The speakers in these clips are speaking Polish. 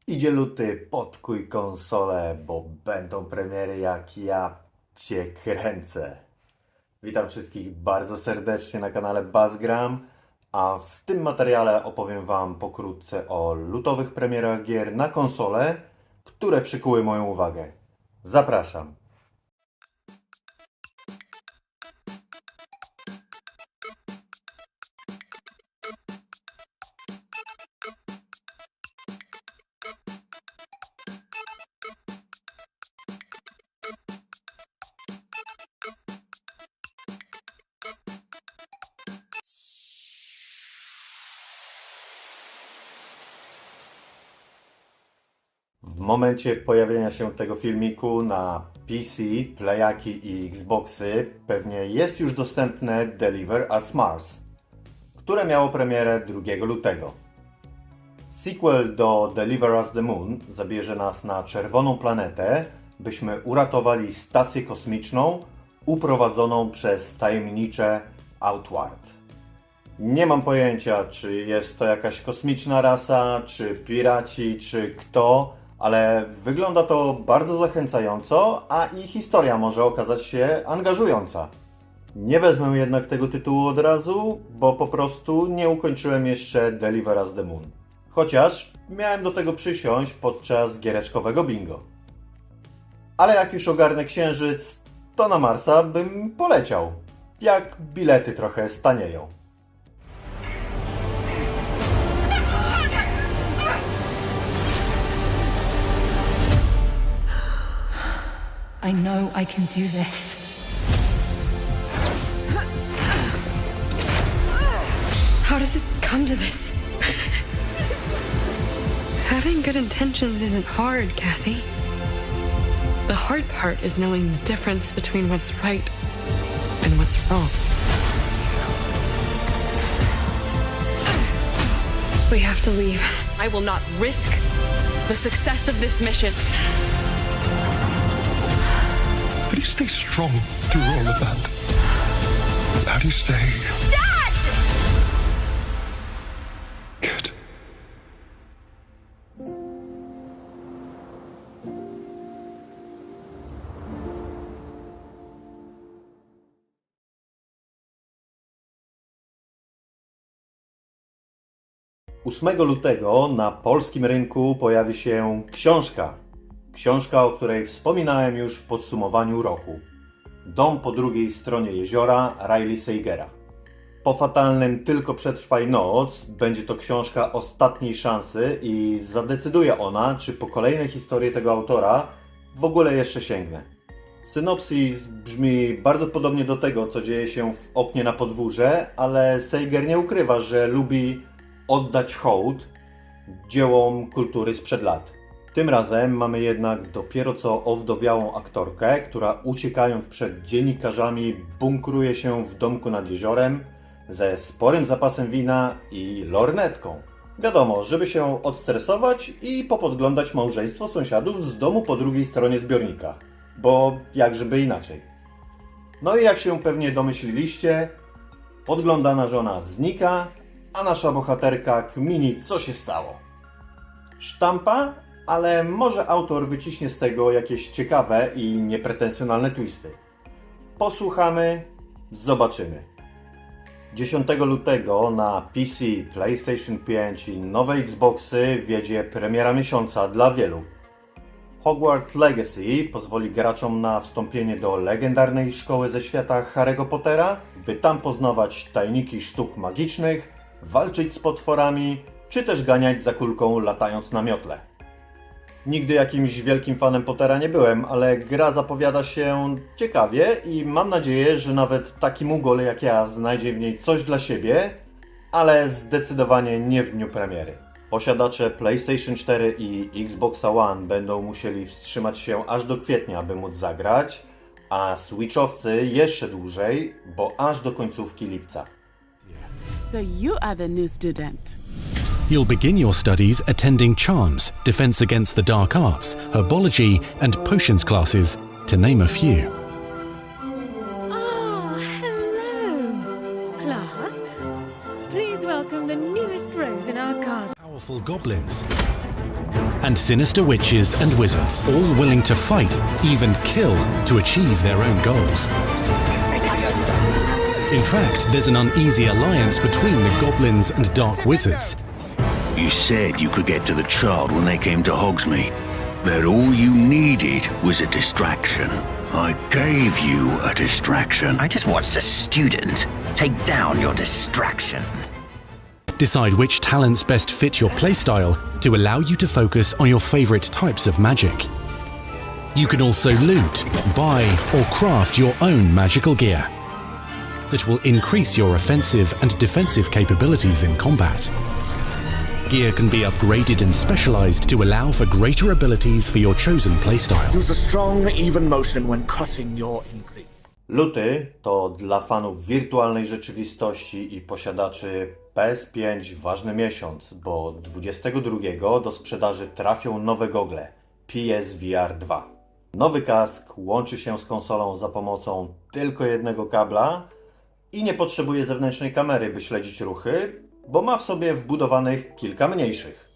Idzie luty, podkuj konsolę, bo będą premiery jak ja cię kręcę. Witam wszystkich bardzo serdecznie na kanale Buzzgram, a w tym materiale opowiem Wam pokrótce o lutowych premierach gier na konsolę, które przykuły moją uwagę. Zapraszam. W momencie pojawienia się tego filmiku na PC, Playaki i Xboxy pewnie jest już dostępne Deliver Us Mars, które miało premierę 2 lutego. Sequel do Deliver Us the Moon zabierze nas na czerwoną planetę, byśmy uratowali stację kosmiczną uprowadzoną przez tajemnicze Outward. Nie mam pojęcia, czy jest to jakaś kosmiczna rasa, czy piraci, czy kto, ale wygląda to bardzo zachęcająco, a i historia może okazać się angażująca. Nie wezmę jednak tego tytułu od razu, bo po prostu nie ukończyłem jeszcze Deliver Us the Moon. Chociaż miałem do tego przysiąść podczas giereczkowego bingo. Ale jak już ogarnę Księżyc, to na Marsa bym poleciał. Jak bilety trochę stanieją. I know I can do this. How does it come to this? Having good intentions isn't hard, Kathy. The hard part is knowing the difference between what's right and what's wrong. We have to leave. I will not risk the success of this mission. How do you stay strong through all of that? How do you stay... Dad! Good. Ósmego lutego na polskim rynku pojawi się książka. Książka, o której wspominałem już w podsumowaniu roku. Dom po drugiej stronie jeziora Riley Sagera. Po fatalnym Tylko przetrwaj noc będzie to książka ostatniej szansy i zadecyduje ona, czy po kolejne historie tego autora w ogóle jeszcze sięgnę. Synopsis brzmi bardzo podobnie do tego, co dzieje się w Oknie na podwórze, ale Sager nie ukrywa, że lubi oddać hołd dziełom kultury sprzed lat. Tym razem mamy jednak dopiero co owdowiałą aktorkę, która uciekając przed dziennikarzami bunkruje się w domku nad jeziorem ze sporym zapasem wina i lornetką. Wiadomo, żeby się odstresować i popodglądać małżeństwo sąsiadów z domu po drugiej stronie zbiornika. Bo jakżeby inaczej. No i jak się pewnie domyśliliście, podglądana żona znika, a nasza bohaterka kmini, co się stało. Sztampa? Ale może autor wyciśnie z tego jakieś ciekawe i niepretensjonalne twisty. Posłuchamy, zobaczymy. 10 lutego na PC, PlayStation 5 i nowe Xboxy wiedzie premiera miesiąca dla wielu. Hogwarts Legacy pozwoli graczom na wstąpienie do legendarnej szkoły ze świata Harry'ego Pottera, by tam poznawać tajniki sztuk magicznych, walczyć z potworami, czy też ganiać za kulką latając na miotle. Nigdy jakimś wielkim fanem Pottera nie byłem, ale gra zapowiada się ciekawie i mam nadzieję, że nawet taki mugol jak ja znajdzie w niej coś dla siebie, ale zdecydowanie nie w dniu premiery. Posiadacze PlayStation 4 i Xbox One będą musieli wstrzymać się aż do kwietnia, by móc zagrać, a Switchowcy jeszcze dłużej, bo aż do końcówki lipca. So you are the new student. You'll begin your studies attending Charms, Defense Against the Dark Arts, Herbology and Potions classes, to name a few. Oh, hello, class. Please welcome the newest rose in our cast. Powerful goblins and sinister witches and wizards, all willing to fight, even kill, to achieve their own goals. In fact, there's an uneasy alliance between the goblins and dark wizards. You said you could get to the child when they came to Hogsmeade. That all you needed was a distraction. I gave you a distraction. I just watched a student take down your distraction. Decide which talents best fit your playstyle to allow you to focus on your favorite types of magic. You can also loot, buy, or craft your own magical gear that will increase your offensive and defensive capabilities in combat. Gear can be upgraded and specialized to allow for greater abilities for your chosen playstyle. Use a strong, even motion when cutting your ingredient. Luty to dla fanów wirtualnej rzeczywistości i posiadaczy PS5 ważny miesiąc, bo 22 do sprzedaży trafią nowe gogle PSVR 2. Nowy kask łączy się z konsolą za pomocą tylko jednego kabla i nie potrzebuje zewnętrznej kamery, by śledzić ruchy, bo ma w sobie wbudowanych kilka mniejszych.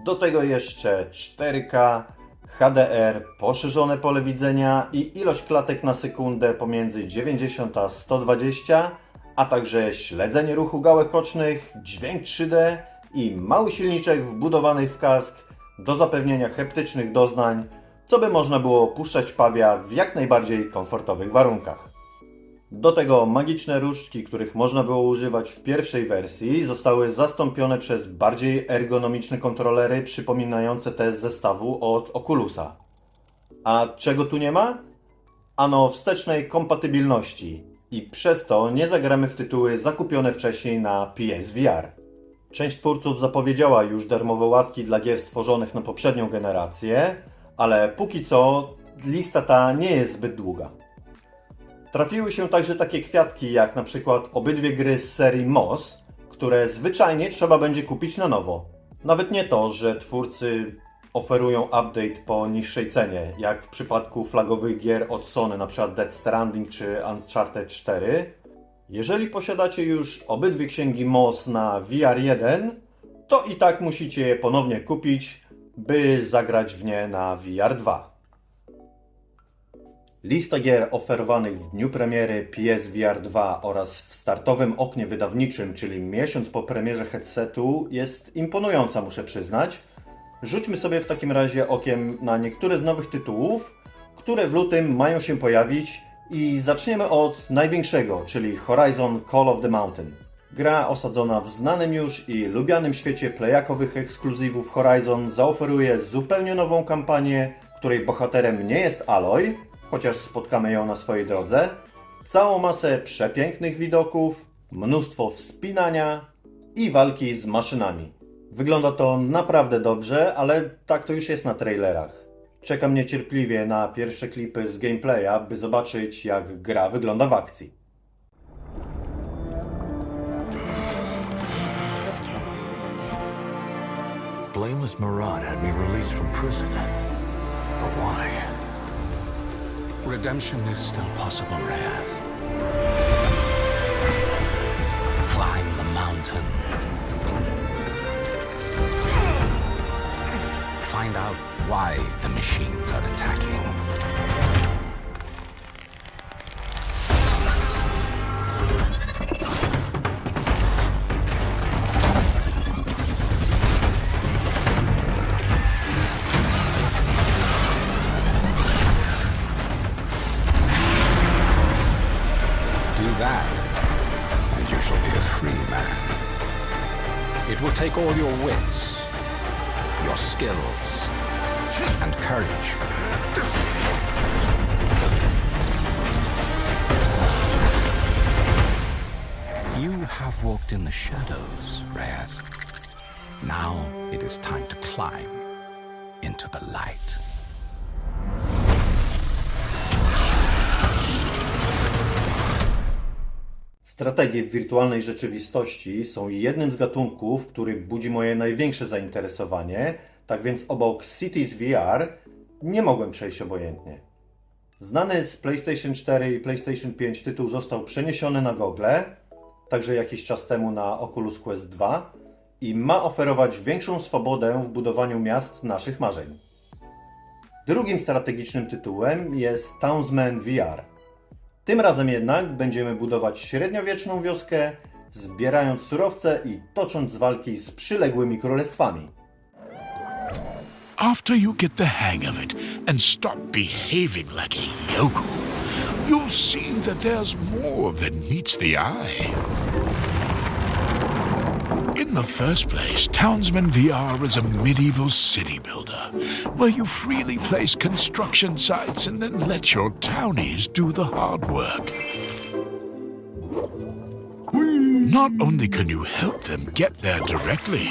Do tego jeszcze 4K, HDR, poszerzone pole widzenia i ilość klatek na sekundę pomiędzy 90 a 120, a także śledzenie ruchu gałek ocznych, dźwięk 3D i mały silniczek wbudowany w kask do zapewnienia haptycznych doznań, co by można było opuszczać pawia w jak najbardziej komfortowych warunkach. Do tego magiczne różdżki, których można było używać w pierwszej wersji, zostały zastąpione przez bardziej ergonomiczne kontrolery przypominające te z zestawu od Oculusa. A czego tu nie ma? Ano wstecznej kompatybilności i przez to nie zagramy w tytuły zakupione wcześniej na PSVR. Część twórców zapowiedziała już darmowe łatki dla gier stworzonych na poprzednią generację, ale póki co lista ta nie jest zbyt długa. Trafiły się także takie kwiatki jak na przykład obydwie gry z serii Moss, które zwyczajnie trzeba będzie kupić na nowo. Nawet nie to, że twórcy oferują update po niższej cenie, jak w przypadku flagowych gier od Sony, np. Death Stranding czy Uncharted 4. Jeżeli posiadacie już obydwie księgi Moss na VR1, to i tak musicie je ponownie kupić, by zagrać w nie na VR2. Lista gier oferowanych w dniu premiery PSVR 2 oraz w startowym oknie wydawniczym, czyli miesiąc po premierze headsetu, jest imponująca, muszę przyznać. Rzućmy sobie w takim razie okiem na niektóre z nowych tytułów, które w lutym mają się pojawić i zaczniemy od największego, czyli Horizon Call of the Mountain. Gra osadzona w znanym już i lubianym świecie playakowych ekskluzywów Horizon zaoferuje zupełnie nową kampanię, której bohaterem nie jest Aloy, chociaż spotkamy ją na swojej drodze, całą masę przepięknych widoków, mnóstwo wspinania i walki z maszynami. Wygląda to naprawdę dobrze, ale tak to już jest na trailerach. Czekam niecierpliwie na pierwsze klipy z gameplaya, by zobaczyć, jak gra wygląda w akcji. Blameless Murad had me released from prison. But why? Redemption is still possible, Reyes. Climb the mountain. Find out why the machines are attacking. That, and you shall be a free man. It will take all your wits, your skills, and courage. You have walked in the shadows, Reyes. Now it is time to climb into the light. Strategie w wirtualnej rzeczywistości są jednym z gatunków, który budzi moje największe zainteresowanie, tak więc obok Cities VR nie mogłem przejść obojętnie. Znany z PlayStation 4 i PlayStation 5 tytuł został przeniesiony na gogle, także jakiś czas temu na Oculus Quest 2 i ma oferować większą swobodę w budowaniu miast naszych marzeń. Drugim strategicznym tytułem jest Townsmen VR. Tym razem jednak będziemy budować średniowieczną wioskę, zbierając surowce i tocząc walki z przyległymi królestwami. After you get the hang of it and stop behaving like a yokel, you'll see that there's more than meets the eye. In the first place, Townsmen VR is a medieval city builder, where you freely place construction sites and then let your townies do the hard work. Not only can you help them get there directly,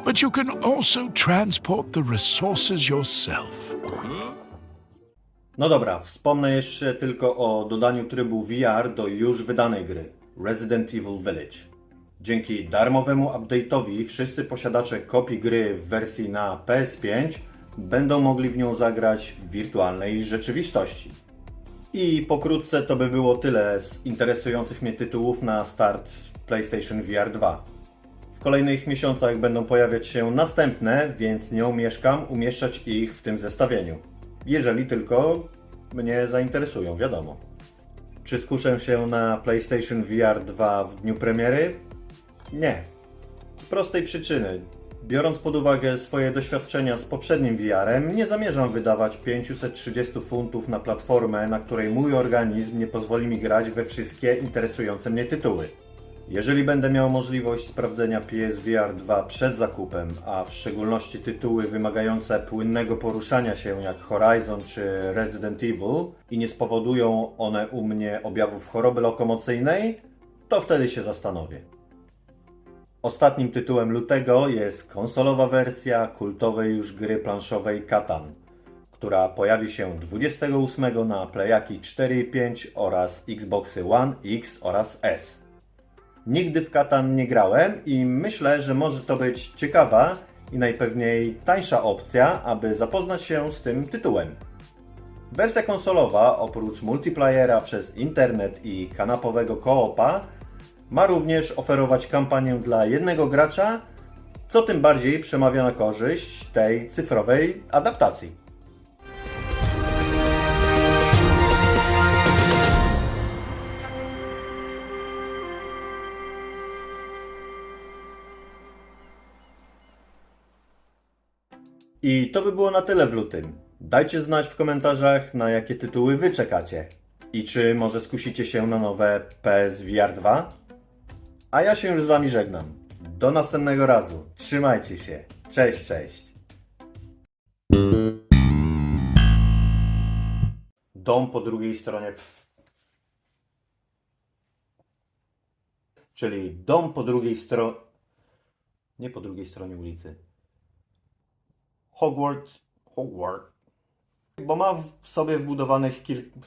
but you can also transport the resources yourself. No dobra, wspomnę jeszcze tylko o dodaniu trybu VR do już wydanej gry Resident Evil Village. Dzięki darmowemu update'owi wszyscy posiadacze kopii gry w wersji na PS5 będą mogli w nią zagrać w wirtualnej rzeczywistości. I pokrótce to by było tyle z interesujących mnie tytułów na start PlayStation VR 2. W kolejnych miesiącach będą pojawiać się następne, więc nie omieszkam umieszczać ich w tym zestawieniu. Jeżeli tylko mnie zainteresują, wiadomo. Czy skuszę się na PlayStation VR 2 w dniu premiery? Nie. Z prostej przyczyny. Biorąc pod uwagę swoje doświadczenia z poprzednim VR-em, nie zamierzam wydawać 530 funtów na platformę, na której mój organizm nie pozwoli mi grać we wszystkie interesujące mnie tytuły. Jeżeli będę miał możliwość sprawdzenia PSVR 2 przed zakupem, a w szczególności tytuły wymagające płynnego poruszania się jak Horizon czy Resident Evil i nie spowodują one u mnie objawów choroby lokomocyjnej, to wtedy się zastanowię. Ostatnim tytułem lutego jest konsolowa wersja kultowej już gry planszowej Catan, która pojawi się 28 na Playaki 4 i 5 oraz Xboxy One, X oraz S. Nigdy w Catan nie grałem i myślę, że może to być ciekawa i najpewniej tańsza opcja, aby zapoznać się z tym tytułem. Wersja konsolowa, oprócz multiplayera przez internet i kanapowego koopa, ma również oferować kampanię dla jednego gracza, co tym bardziej przemawia na korzyść tej cyfrowej adaptacji. I to by było na tyle w lutym. Dajcie znać w komentarzach, na jakie tytuły wy czekacie. I czy może skusicie się na nowe PSVR 2? A ja się już z wami żegnam. Do następnego razu. Trzymajcie się. Cześć, cześć. Dom po drugiej stronie... Czyli dom po drugiej stronie... Nie po drugiej stronie ulicy. Hogwarts. Bo ma w sobie wbudowanych kilka...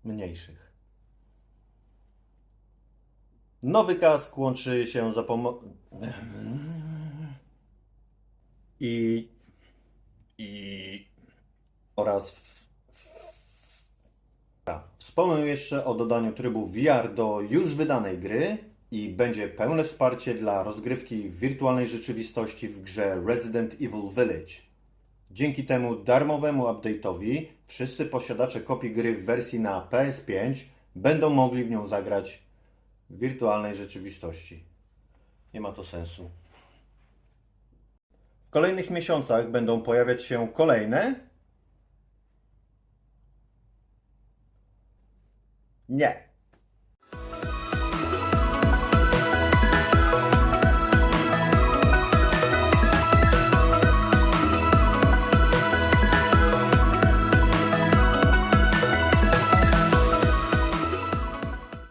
mniejszych. Nowy kask łączy się za pomocą... oraz... Wspomnę jeszcze o dodaniu trybu VR do już wydanej gry i będzie pełne wsparcie dla rozgrywki w wirtualnej rzeczywistości w grze Resident Evil Village. Dzięki temu darmowemu update'owi wszyscy posiadacze kopii gry w wersji na PS5 będą mogli w nią zagrać w wirtualnej rzeczywistości. Nie ma to sensu. W kolejnych miesiącach będą pojawiać się kolejne? Nie.